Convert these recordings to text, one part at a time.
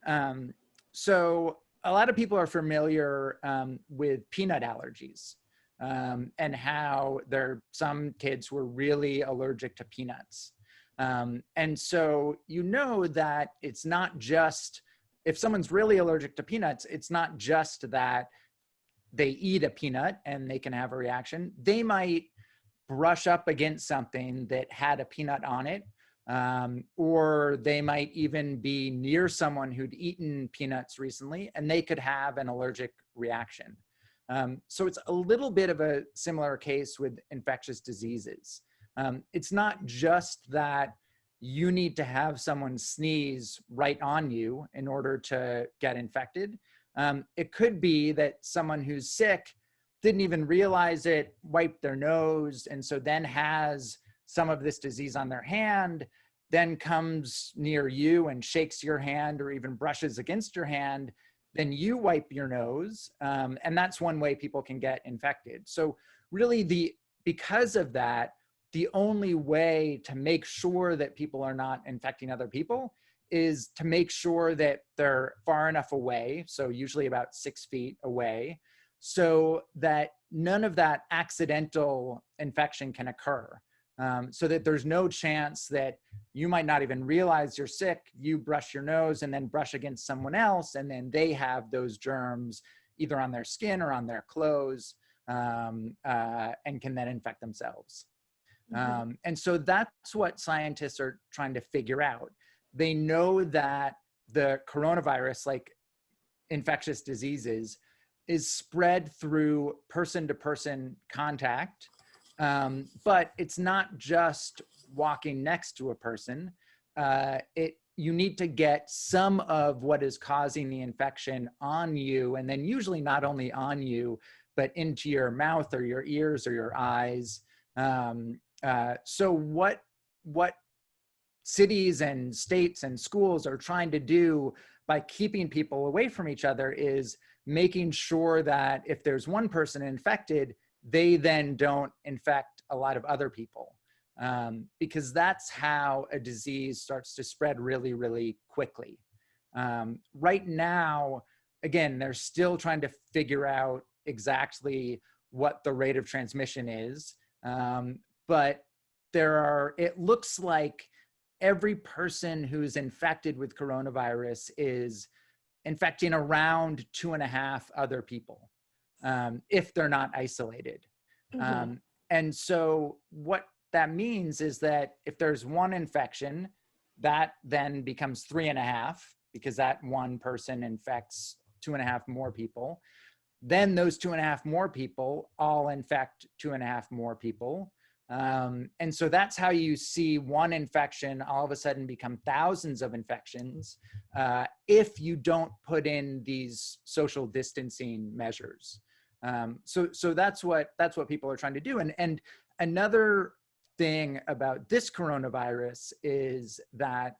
Um, so a lot of people are familiar with peanut allergies, and how some kids were really allergic to peanuts. And so you know that it's not just, if someone's really allergic to peanuts, it's not just that they eat a peanut and they can have a reaction. They might brush up against something that had a peanut on it, or they might even be near someone who'd eaten peanuts recently and they could have an allergic reaction. So it's a little bit of a similar case with infectious diseases. It's not just that you need to have someone sneeze right on you in order to get infected. It could be that someone who's sick didn't even realize it, wiped their nose, and so then has some of this disease on their hand, then comes near you and shakes your hand or even brushes against your hand, then you wipe your nose, and that's one way people can get infected. So really, because of that, the only way to make sure that people are not infecting other people is to make sure that they're far enough away, so usually about 6 feet away, so that none of that accidental infection can occur. So that there's no chance that you might not even realize you're sick, you brush your nose and then brush against someone else, and then they have those germs either on their skin or on their clothes, and can then infect themselves. And so that's what scientists are trying to figure out. They know that the coronavirus, like infectious diseases, is spread through person-to-person contact, but it's not just walking next to a person. You need to get some of what is causing the infection on you, and then usually not only on you, but into your mouth or your ears or your eyes. So what cities and states and schools are trying to do by keeping people away from each other is making sure that if there's one person infected, they then don't infect a lot of other people, because that's how a disease starts to spread really, really quickly. Right now, again, they're still trying to figure out exactly what the rate of transmission is, but it looks like every person who's infected with coronavirus is infecting around 2.5 other people, if they're not isolated. And so what that means is that if there's one infection, that then becomes 3.5, because that one person infects 2.5 more people. Then those 2.5 more people all infect 2.5 more people. And so that's how you see one infection all of a sudden become thousands of infections, if you don't put in these social distancing measures. So that's what people are trying to do. And another thing about this coronavirus is that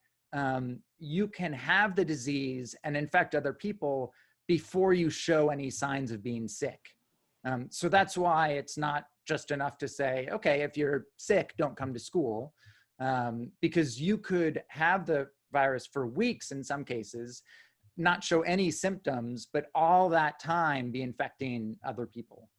you can have the disease and infect other people before you show any signs of being sick. So that's why it's not just enough to say, okay, if you're sick, don't come to school, because you could have the virus for weeks in some cases, not show any symptoms, but all that time be infecting other people.